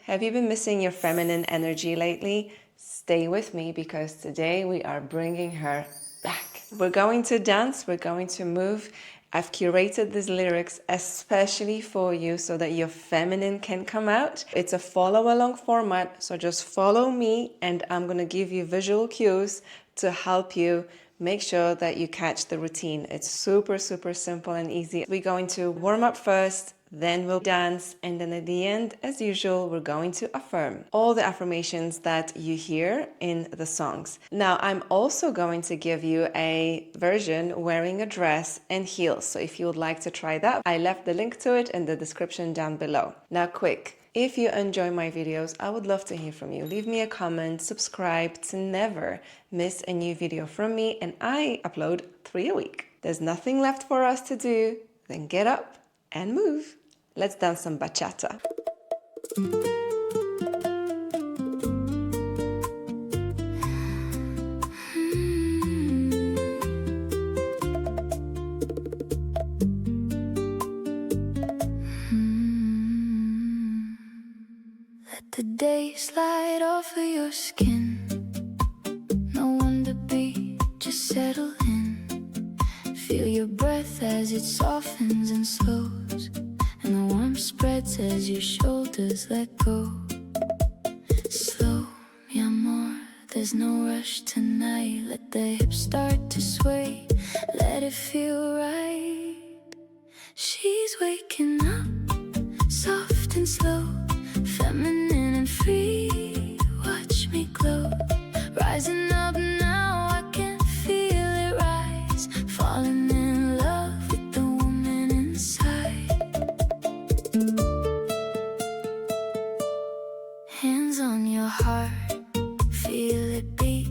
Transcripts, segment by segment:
Have you been missing your feminine energy lately? Stay with me because today we are bringing her back. We're going to dance, we're going to move. I've curated these lyrics especially for you so that your feminine can come out. It's a follow along format, so just follow me and I'm going to give you visual cues to help you make sure that you catch the routine. It's super simple and easy. We're going to warm up first, then we'll dance, and then at the end, as usual, we're going to affirm all the affirmations that you hear in the songs. Now, I'm also going to give you a version wearing a dress and heels. So if you would like to try that, I left the link to it in the description down below. Now, quick. If you enjoy my videos, I would love to hear from you. Leave me a comment, subscribe to never miss a new video from me, and I upload 3 a week. There's nothing left for us to do, then get up and move. Let's dance some bachata. Let the day slide off of your skin. No one to be, just settle in. Feel your breath as it softens and slows, and the warmth spreads as your shoulders let go. Slow, mi amor, there's no rush tonight. Let the hips start to sway, let it feel right. She's waking up, soft and slow, feminine and free. Watch me glow, rising up now, I can feel it rise. Falling in love with the woman inside. Hands on your heart, feel it beat.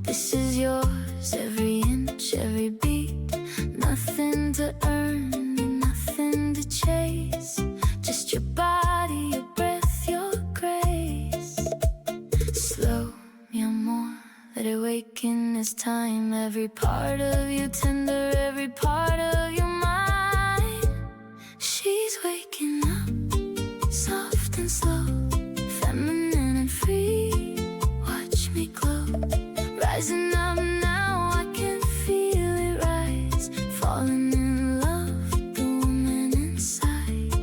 This is yours, every inch, every beat. Nothing to earn and nothing to chase, just your body, your breath, your grace. Slow, mi amor, let it wake in this time. Every part of you tender, every part of your mind. She's waking up, soft and slow, feminine and free. Watch me glow, rising up now, I can feel it rise. Falling in love with the woman inside.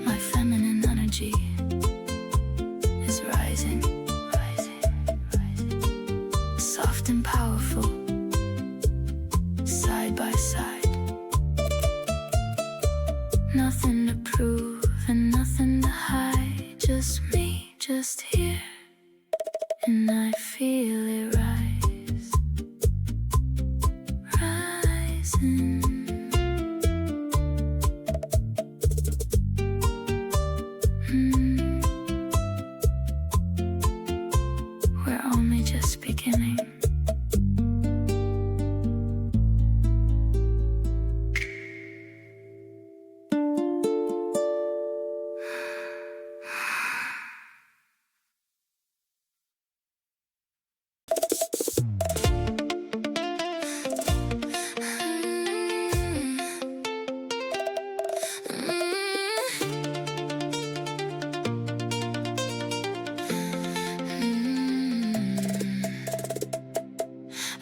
My feminine energy is rising, rising, rising. Soft and powerful, side by side. Nothing to prove and nothing to hide. Just me, just here, and I feel it rise, rising. We're only just beginning.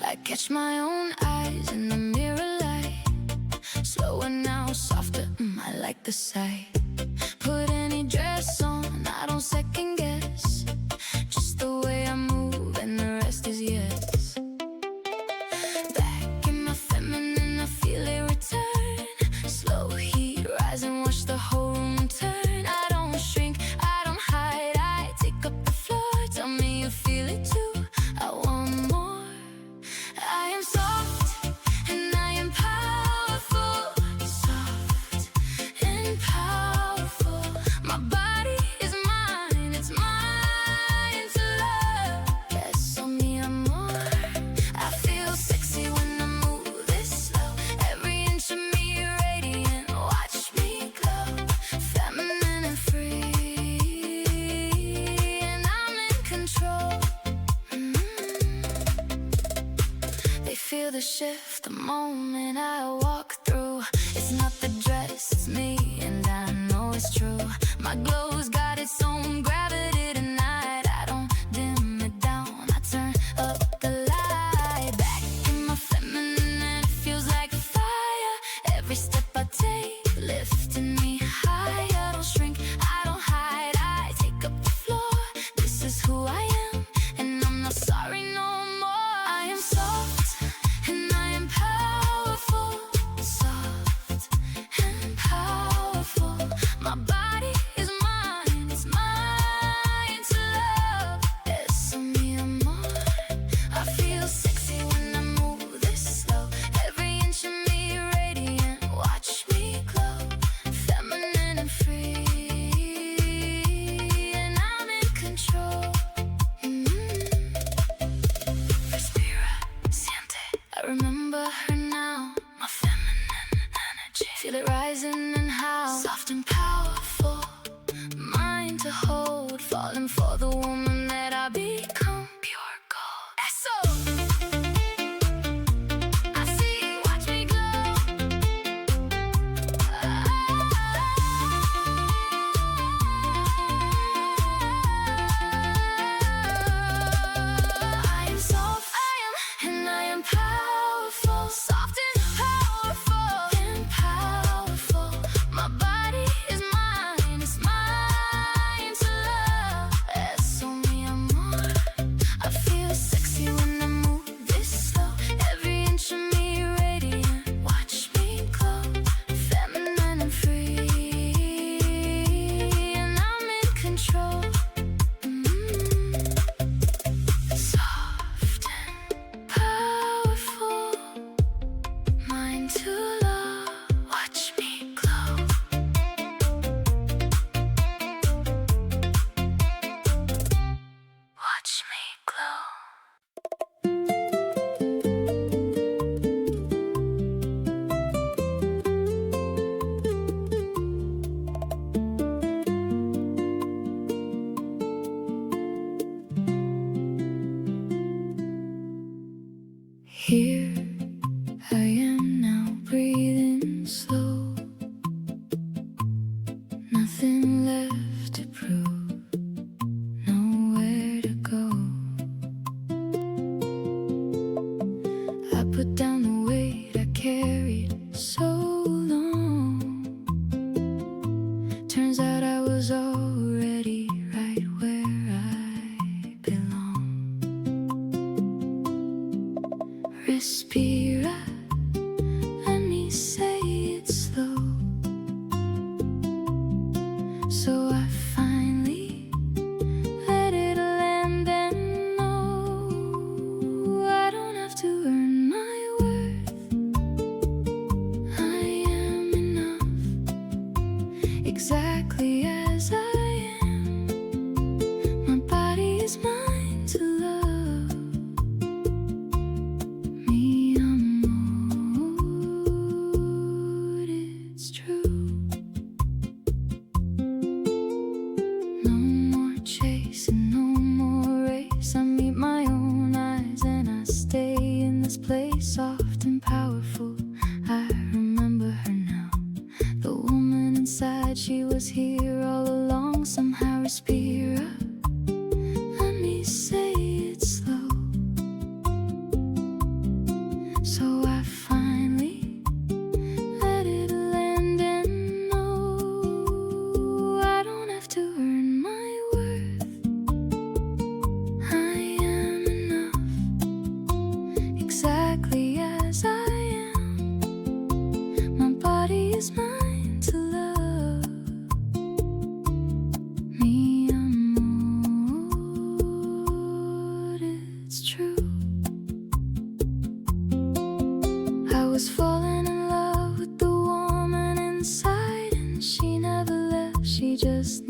I catch my own eyes in the mirror light. Slower now, softer, I like the sight. Put any dress on, I don't second guess. Just the way I move and the rest is yes. Back in my feminine, I feel it return. Slow heat, rise and watch the whole room turn. I don't shrink, I don't hide, I take up the floor. Tell me you feel it too, I want more. I am soft and I am powerful. Soft and powerful. My body is mine, it's mine to love. Eso mi amor. I feel sexy when I move this slow. Every inch of me radiant, watch me glow. Feminine and free, and I'm in control. They feel the shift the moment I walk through. It's not the dress, it's me and it's true. My glow's got its own gravity tonight. I don't dim it down, I turn up the light. Back in my feminine and it feels like fire. Every step I take, lifting me higher. I don't shrink, I don't hide, I take up the floor. This is who I am, and I'm not sorry no more. I am soft, and I am powerful. Soft and powerful. My body is mine, it's mine to love. Eso mi amor. I feel sexy when I move this slow. Every inch of me radiant, watch me glow. Feminine and free, and I'm in control. Respira, siente. I remember her now, my feminine energy. Feel it rising and how soft and powerful, mine to hold. Falling for the woman that I become. Pure gold. Eso. I see, watch me glow. I am soft, and I am powerful. Soft and powerful, and powerful. My body is mine, it's mine to love. Eso mi amor. I feel sexy when I move this slow. Every inch of me radiant, watch me glow. Feminine and free, and I'm in control. Soft and powerful, mine to love. Watch me glow. Watch me glow. Here I am now, breathing slow. Nothing left to prove, nowhere to go. I put down the weight I carried so long. Turns out I was already right where I belong. Respira, let me say it slow. So I finally let it land and know I don't have to earn my worth. I am enough, exactly as I am. My body is mine to love. Mi amor, it's true. No more chasing, no more race. I meet my own eyes and I stay in this place. Soft and powerful, I remember her now. The woman inside, she was here all along. Somehow respira, let me say it slow. So I finally let it land and know I don't have to earn my worth. I am enough, exactly as I am. My body is mine to love. Mi amor, it's true. I was falling in love with the woman inside, and she never left, she just